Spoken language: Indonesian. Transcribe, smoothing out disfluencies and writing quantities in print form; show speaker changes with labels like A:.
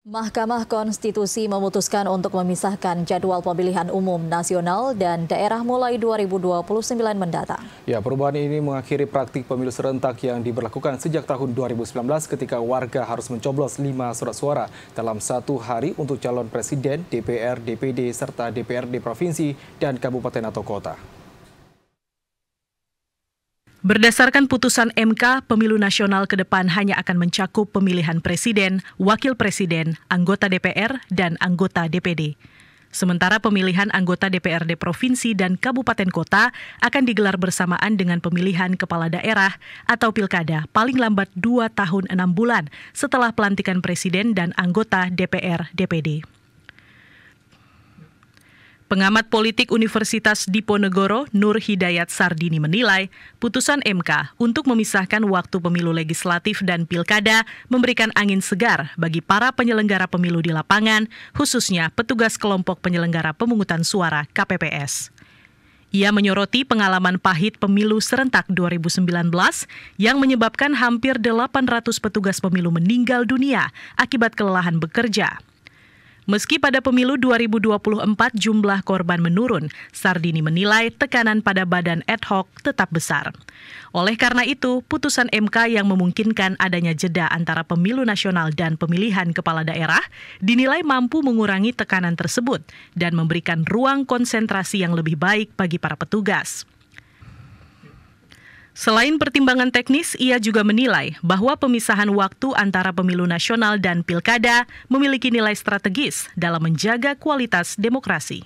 A: Mahkamah Konstitusi memutuskan untuk memisahkan jadwal pemilihan umum nasional dan daerah mulai 2029 mendatang.
B: Ya, perubahan ini mengakhiri praktik pemilu serentak yang diberlakukan sejak tahun 2019 ketika warga harus mencoblos 5 surat suara dalam satu hari untuk calon presiden, DPR, DPD, serta DPRD provinsi dan kabupaten atau kota.
C: Berdasarkan putusan MK, pemilu nasional ke depan hanya akan mencakup pemilihan presiden, wakil presiden, anggota DPR, dan anggota DPD. Sementara pemilihan anggota DPRD provinsi dan kabupaten kota akan digelar bersamaan dengan pemilihan kepala daerah atau pilkada paling lambat 2 tahun 6 bulan setelah pelantikan presiden dan anggota DPR DPD. Pengamat politik Universitas Diponegoro, Nur Hidayat Sardini menilai, putusan MK untuk memisahkan waktu pemilu legislatif dan pilkada memberikan angin segar bagi para penyelenggara pemilu di lapangan, khususnya petugas kelompok penyelenggara pemungutan suara KPPS. Ia menyoroti pengalaman pahit pemilu serentak 2019 yang menyebabkan hampir 800 petugas pemilu meninggal dunia akibat kelelahan bekerja. Meski pada pemilu 2024 jumlah korban menurun, Sardini menilai tekanan pada badan ad hoc tetap besar. Oleh karena itu, putusan MK yang memungkinkan adanya jeda antara pemilu nasional dan pemilihan kepala daerah dinilai mampu mengurangi tekanan tersebut dan memberikan ruang konsentrasi yang lebih baik bagi para petugas. Selain pertimbangan teknis, ia juga menilai bahwa pemisahan waktu antara pemilu nasional dan pilkada memiliki nilai strategis dalam menjaga kualitas demokrasi.